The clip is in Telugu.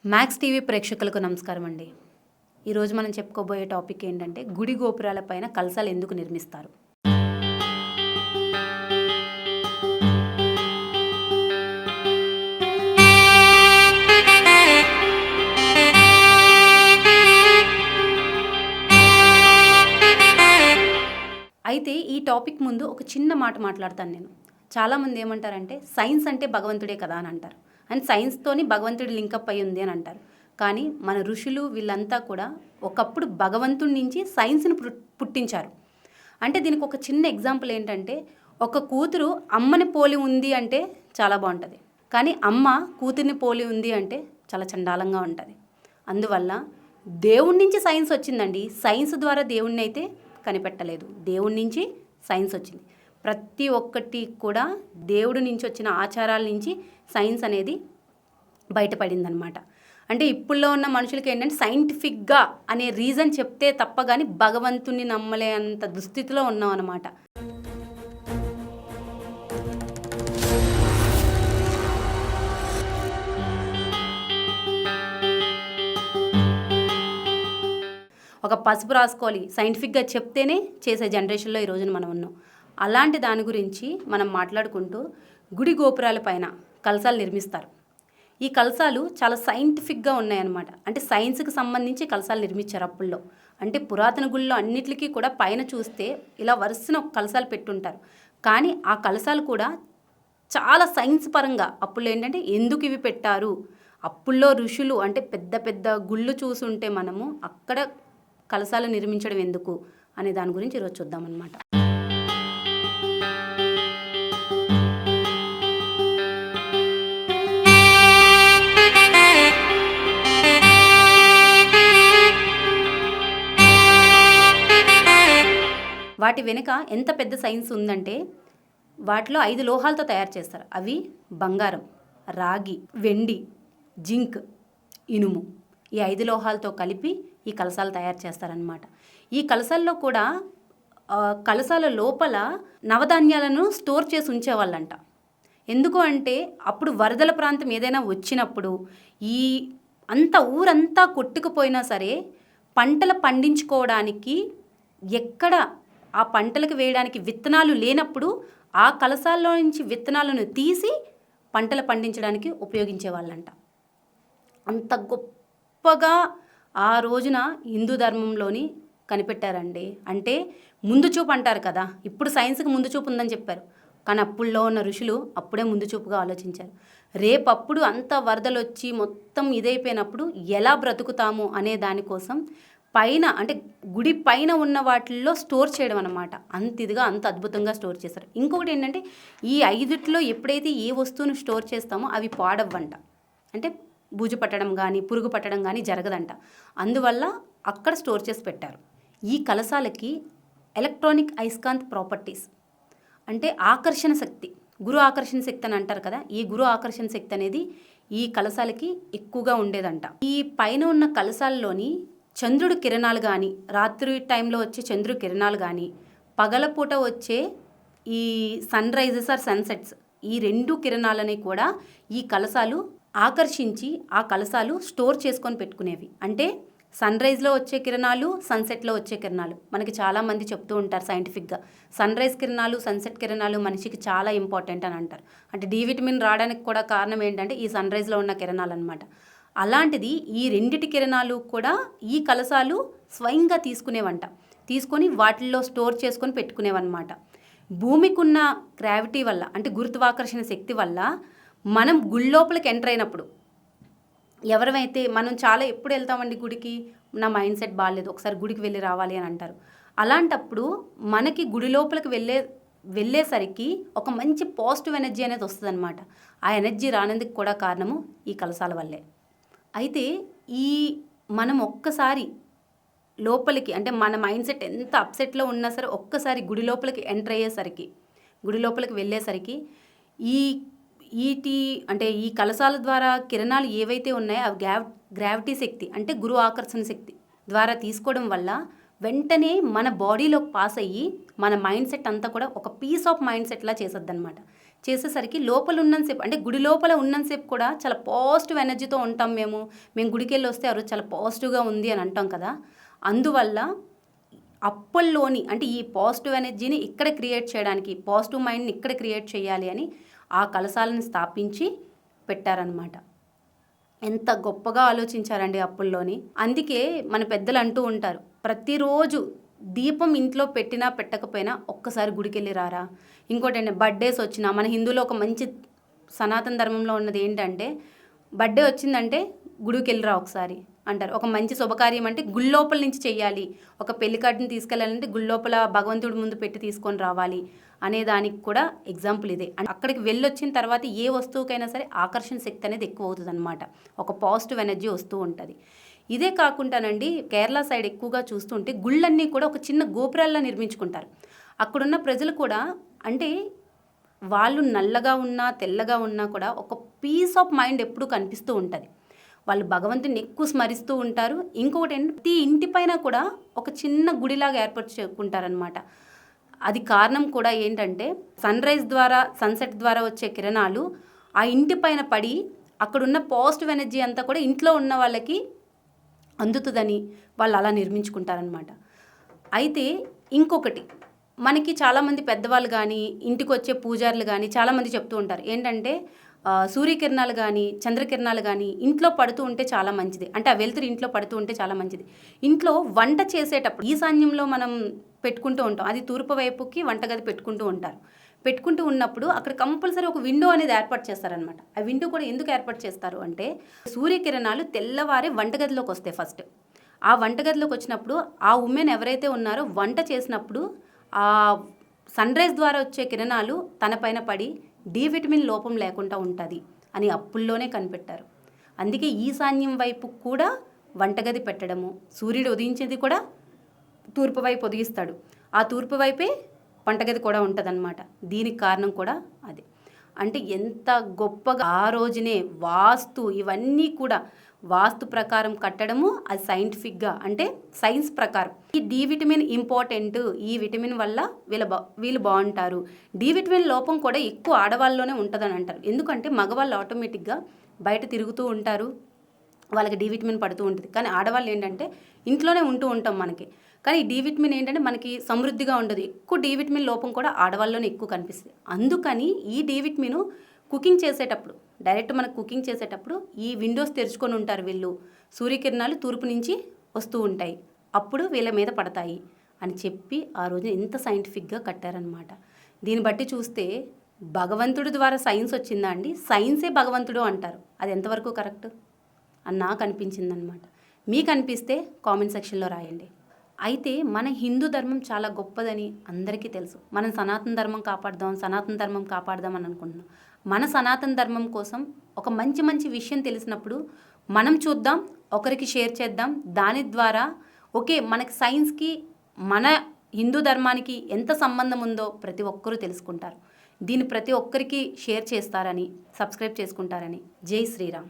మ్యాక్స్ టీవీ ప్రేక్షకులకు నమస్కారం అండి. ఈరోజు మనం చెప్పుకోబోయే టాపిక్ ఏంటంటే గుడి గోపురాల పైన కలశాలు ఎందుకు నిర్మిస్తారు. అయితే ఈ టాపిక్ ముందు ఒక చిన్న మాట మాట్లాడతాను నేను. చాలామంది ఏమంటారంటే సైన్స్ అంటే భగవంతుడే కదా అని అంటారు, అండ్ సైన్స్తోని భగవంతుడి లింకప్ అయి ఉంది అని అంటారు. కానీ మన ఋషులు వీళ్ళంతా కూడా ఒకప్పుడు భగవంతుడి నుంచి సైన్స్ని పుట్టించారు. అంటే దీనికి ఒక చిన్న ఎగ్జాంపుల్ ఏంటంటే, ఒక కూతురు అమ్మని పోలి ఉంది అంటే చాలా బాగుంటుంది, కానీ అమ్మ కూతుర్ని పోలి ఉంది అంటే చాలా చండాలంగా ఉంటుంది. అందువల్ల దేవుడి నుంచి సైన్స్ వచ్చిందండి. సైన్స్ ద్వారా దేవుణ్ణి అయితే కనిపెట్టలేదు, దేవుడి నుంచి సైన్స్ వచ్చింది. ప్రతి ఒక్కటి కూడా దేవుడి నుంచి వచ్చిన ఆచారాల నుంచి సైన్స్ అనేది బయటపడిందనమాట. అంటే ఇప్పుడులో ఉన్న మనుషులకి ఏంటంటే సైంటిఫిక్గా అనే రీజన్ చెప్తే తప్ప కానీ భగవంతుని నమ్మలే అంత దుస్థితిలో ఉన్నాం అన్నమాట. ఒక పసుపు రాసుకోవాలి సైంటిఫిక్గా చెప్తేనే చేసే జనరేషన్లో ఈ రోజున మనం ఉన్నాం. అలాంటి దాని గురించి మనం మాట్లాడుకుంటూ గుడి గోపురాల పైన కలశాలు నిర్మిస్తారు. ఈ కలశాలు చాలా సైంటిఫిక్గా ఉన్నాయన్నమాట. అంటే సైన్స్కి సంబంధించి కలశాలు నిర్మించారు అప్పుల్లో. అంటే పురాతన గుళ్ళో అన్నిటికీ కూడా పైన చూస్తే ఇలా వరుసన కలశాలు పెట్టుంటారు. కానీ ఆ కలశాలు కూడా చాలా సైన్స్ పరంగా అప్పుల్లో ఏంటంటే ఎందుకు ఇవి పెట్టారు, అప్పుల్లో ఋషులు అంటే పెద్ద పెద్ద గుళ్ళు చూసుంటే మనము అక్కడ కలశాలు నిర్మించడం ఎందుకు అనే దాని గురించి ఈరోజు చూద్దామన్నమాట. వాటి వెనుక ఎంత పెద్ద సైన్స్ ఉందంటే, వాటిలో 5 లోహాలతో తయారు చేస్తారు. అవి బంగారం, రాగి, వెండి, జింక్, ఇనుము. ఈ 5 లోహాలతో కలిపి ఈ కలశాలు తయారు చేస్తారనమాట. ఈ కలశాల్లో కూడా కలశాల లోపల నవధాన్యాలను స్టోర్ చేసి ఉంచేవాళ్ళంట. ఎందుకు అంటే అప్పుడు వరదల ప్రాంతం ఏదైనా వచ్చినప్పుడు ఈ ఊరంతా కొట్టుకుపోయినా సరే పంటలు పండించుకోవడానికి ఎక్కడ ఆ పంటలకు వేయడానికి విత్తనాలు లేనప్పుడు ఆ కలశాల్లో నుంచి విత్తనాలను తీసి పంటలు పండించడానికి ఉపయోగించేవాళ్ళంట. అంత గొప్పగా ఆ రోజున హిందూ ధర్మంలోని కనిపెట్టారండి. అంటే ముందు చూపు అంటారు కదా, ఇప్పుడు సైన్స్కి ముందు చూపు ఉందని చెప్పారు, కానీ అప్పుల్లో ఉన్న ఋషులు అప్పుడే ముందు చూపుగా ఆలోచించారు. రేపప్పుడు అంత వరదలు వచ్చి మొత్తం ఇదైపోయినప్పుడు ఎలా బ్రతుకుతాము అనే దానికోసం పైన అంటే గుడి పైన ఉన్న వాటిల్లో స్టోర్ చేయడం అనమాట. అంత అద్భుతంగా స్టోర్ చేస్తారు. ఇంకొకటి ఏంటంటే ఈ 5లో ఎప్పుడైతే ఏ వస్తువును స్టోర్ చేస్తామో అవి పాడవ్వంట. అంటే బూజు పట్టడం కానీ పురుగు పట్టడం కానీ జరగదంట. అందువల్ల అక్కడ స్టోర్ చేసి పెట్టారు. ఈ కలశాలకి ఎలక్ట్రానిక్ అయస్కాంత్ ప్రాపర్టీస్ అంటే ఆకర్షణ శక్తి, గురు ఆకర్షణ శక్తి అని అంటారు కదా, ఈ గురు ఆకర్షణ శక్తి అనేది ఈ కలశాలకి ఎక్కువగా ఉండేదంట. ఈ పైన ఉన్న కలశాల్లోని చంద్రుడి కిరణాలు కానీ, రాత్రి టైంలో వచ్చే చంద్రుడి కిరణాలు కానీ, పగలపూట వచ్చే ఈ సన్ రైజెస్ ఆర్ సన్సెట్స్, ఈ 2 కిరణాలని కూడా ఈ కలశాలు ఆకర్షించి ఆ కలశాలు స్టోర్ చేసుకొని పెట్టుకునేవి. అంటే సన్ రైజ్లో వచ్చే కిరణాలు, సన్సెట్లో వచ్చే కిరణాలు మనకి చాలామంది చెప్తూ ఉంటారు సైంటిఫిక్గా. సన్ రైజ్ కిరణాలు, సన్సెట్ కిరణాలు మనిషికి చాలా ఇంపార్టెంట్ అని అంటారు. అంటే డి విటమిన్ రావడానికి కూడా కారణం ఏంటంటే ఈ సన్ రైజ్లో ఉన్న కిరణాలు అనమాట. అలాంటిది ఈ 2 కిరణాలు కూడా ఈ కలశాలు స్వయంగా తీసుకొని వాటిల్లో స్టోర్ చేసుకొని పెట్టుకునేవన్నమాట. భూమికి ఉన్న గ్రావిటీ వల్ల అంటే గురుత్వాకర్షణ శక్తి వల్ల మనం గుళ్ళోపలికి ఎంటర్ అయినప్పుడు, ఎవరైతే మనం చాలా ఎప్పుడు వెళ్తామండి గుడికి, నా మైండ్ సెట్ బాగాలేదు ఒకసారి గుడికి వెళ్ళి రావాలి అని అంటారు. అలాంటప్పుడు మనకి గుడి లోపలికి వెళ్ళేసరికి ఒక మంచి పాజిటివ్ ఎనర్జీ అనేది వస్తుంది అనమాట. ఆ ఎనర్జీ రానందుకు కూడా కారణము ఈ కలశాల వల్లే. అయితే మనం ఒక్కసారి లోపలికి అంటే మన మైండ్ సెట్ ఎంత అప్సెట్లో ఉన్నా సరే ఒక్కసారి గుడి లోపలికి ఎంటర్ అయ్యేసరికి, గుడి లోపలికి వెళ్ళేసరికి ఈ కలశాల ద్వారా కిరణాలు ఏవైతే ఉన్నాయో అవి గ్రావిటీ శక్తి అంటే గురు ఆకర్షణ శక్తి ద్వారా తీసుకోవడం వల్ల వెంటనే మన బాడీలోకి పాస్ అయ్యి మన మైండ్ సెట్ అంతా కూడా ఒక పీస్ ఆఫ్ మైండ్ సెట్లా చేసేద్ది అనమాట. చేసేసరికి లోపల ఉన్నంతసేపు అంటే గుడి లోపల ఉన్నంతసేపు కూడా చాలా పాజిటివ్ ఎనర్జీతో ఉంటాం మేము గుడికి వెళ్ళి వస్తే ఆ రోజు చాలా పాజిటివ్గా ఉంది అని అంటాం కదా. అందువల్ల అప్పుల్లోని అంటే ఈ పాజిటివ్ ఎనర్జీని ఇక్కడ క్రియేట్ చేయడానికి, పాజిటివ్ మైండ్ని ఇక్కడ క్రియేట్ చేయాలి అని ఆ కలశాలను స్థాపించి పెట్టారనమాట. ఎంత గొప్పగా ఆలోచించారండి అప్పుల్లోని. అందుకే మన పెద్దలు అంటూ ఉంటారు, ప్రతిరోజు దీపం ఇంట్లో పెట్టినా పెట్టకపోయినా ఒక్కసారి గుడికి వెళ్ళి రారా. ఇంకోటి బర్త్డేస్ వచ్చినా, మన హిందువులో ఒక మంచి సనాతన ధర్మంలో ఉన్నది ఏంటంటే బర్త్డే వచ్చిందంటే గుడికి వెళ్ళిరా ఒకసారి అంటారు. ఒక మంచి శుభకార్యం అంటే గుళ్ళోపల నుంచి చెయ్యాలి, ఒక పెళ్లి కార్డుని తీసుకెళ్ళాలంటే గుళ్ళోపల భగవంతుడి ముందు పెట్టి తీసుకొని రావాలి అనే దానికి కూడా ఎగ్జాంపుల్ ఇదే. అక్కడికి వెళ్ళొచ్చిన తర్వాత ఏ వస్తువుకైనా సరే ఆకర్షణ శక్తి అనేది ఎక్కువ అవుతుంది అనమాట, ఒక పాజిటివ్ ఎనర్జీ వస్తూ ఉంటుంది. ఇదే కాకుండానండి కేరళ సైడ్ ఎక్కువగా చూస్తుంటే గుళ్ళన్నీ కూడా ఒక చిన్న గోపురాల్లో నిర్మించుకుంటారు. అక్కడున్న ప్రజలు కూడా అంటే వాళ్ళు నల్లగా ఉన్నా తెల్లగా ఉన్నా కూడా ఒక పీస్ ఆఫ్ మైండ్ ఎప్పుడూ కనిపిస్తూ ఉంటుంది. వాళ్ళు భగవంతుని ఎక్కువ స్మరిస్తూ ఉంటారు. ఇంకొకటి ఏంటంటే ప్రతి ఇంటిపైన కూడా ఒక చిన్న గుడిలాగా ఏర్పరచుకుంటారనమాట. అది కారణం కూడా ఏంటంటే సన్ రైజ్ ద్వారా సన్సెట్ ద్వారా వచ్చే కిరణాలు ఆ ఇంటి పైన పడి అక్కడున్న పాజిటివ్ ఎనర్జీ అంతా కూడా ఇంట్లో ఉన్న వాళ్ళకి అందుతుందని వాళ్ళు అలా నిర్మించుకుంటారనమాట. అయితే ఇంకొకటి మనకి చాలామంది పెద్దవాళ్ళు కానీ ఇంటికి వచ్చే పూజారులు కానీ చాలామంది చెప్తూ ఉంటారు ఏంటంటే సూర్యకిరణాలు కానీ చంద్రకిరణాలు కానీ ఇంట్లో పడుతూ ఉంటే చాలా మంచిది, అంటే ఆ వెలుతురు ఇంట్లో పడుతూ ఉంటే చాలా మంచిది. ఇంట్లో వంట చేసేటప్పుడు ఈశాన్యంలో మనం పెట్టుకుంటూ ఉంటాం, అది తూర్పు వైపుకి వంటగది పెట్టుకుంటూ ఉంటారు. పెట్టుకుంటూ ఉన్నప్పుడు అక్కడ కంపల్సరీ ఒక విండో అనేది ఏర్పాటు చేస్తారనమాట. ఆ విండో కూడా ఎందుకు ఏర్పాటు చేస్తారు అంటే సూర్యకిరణాలు తెల్లవారే వంటగదిలోకి వస్తాయి. ఫస్ట్ ఆ వంటగదిలోకి వచ్చినప్పుడు ఆ ఉమెన్ ఎవరైతే ఉన్నారో వంట చేసినప్పుడు ఆ సన్ రైజ్ ద్వారా వచ్చే కిరణాలు తన పైన పడి డి విటమిన్ లోపం లేకుండా ఉంటుంది అని అప్పుల్లోనే కనిపెట్టారు. అందుకే ఈశాన్యం వైపు కూడా వంటగది పెట్టడము, సూర్యుడు ఉదయించేది కూడా తూర్పు వైపు ఉదయిస్తాడు, ఆ తూర్పు వైపే వంటగది కూడా ఉంటుందన్నమాట. దీనికి కారణం కూడా అదే. అంటే ఎంత గొప్పగా ఆ రోజునే వాస్తు ఇవన్నీ కూడా వాస్తు ప్రకారం కట్టడము, అది సైంటిఫిక్గా అంటే సైన్స్ ప్రకారం. ఈ డి విటమిన్ ఇంపార్టెంట్, ఈ విటమిన్ వల్ల వీళ్ళు బాగుంటారు. డి విటమిన్ లోపం కూడా ఎక్కువ ఆడవాళ్ళలోనే ఉంటుందని అంటారు. ఎందుకంటే మగవాళ్ళు ఆటోమేటిక్గా బయట తిరుగుతూ ఉంటారు, వాళ్ళకి డి విటమిన్ పడుతూ ఉంటుంది. కానీ ఆడవాళ్ళు ఏంటంటే ఇంట్లోనే ఉంటూ ఉంటాం మనకి, కానీ ఈ డి విటమిన్ ఏంటంటే మనకి సమృద్ధిగా ఉండదు. ఎక్కువ డి విటమిన్ లోపం కూడా ఆడవాళ్ళలోనే ఎక్కువ కనిపిస్తుంది. అందుకని ఈ డి విటమిన్ కుకింగ్ చేసేటప్పుడు డైరెక్ట్ మనకు కుకింగ్ చేసేటప్పుడు ఈ విండోస్ తెరుచుకొని ఉంటారు వీళ్ళు, సూర్యకిరణాలు తూర్పు నుంచి వస్తూ ఉంటాయి, అప్పుడు వీళ్ళ మీద పడతాయి అని చెప్పి ఆ రోజు ఎంత సైంటిఫిక్గా కట్టారనమాట. దీన్ని బట్టి చూస్తే భగవంతుడి ద్వారా సైన్స్ వచ్చిందా అండి? సైన్సే భగవంతుడు అంటారు, అది ఎంతవరకు కరెక్ట్ అని నాకు అనిపించిందనమాట. మీకు అనిపిస్తే కామెంట్ సెక్షన్లో రాయండి. అయితే మన హిందూ ధర్మం చాలా గొప్పదని అందరికీ తెలుసు. మనం సనాతన ధర్మం కాపాడదాం అని అనుకుంటున్నాం. మన సనాతన ధర్మం కోసం ఒక మంచి విషయం తెలిసినప్పుడు మనం చూద్దాం, ఒకరికి షేర్ చేద్దాం. దాని ద్వారా ఓకే మనకి సైన్స్కి మన హిందూ ధర్మానికి ఎంత సంబంధం ఉందో ప్రతి ఒక్కరూ తెలుసుకుంటారు. దీన్ని ప్రతి ఒక్కరికి షేర్ చేస్తారని, సబ్స్క్రైబ్ చేసుకుంటారని. జై శ్రీరామ్.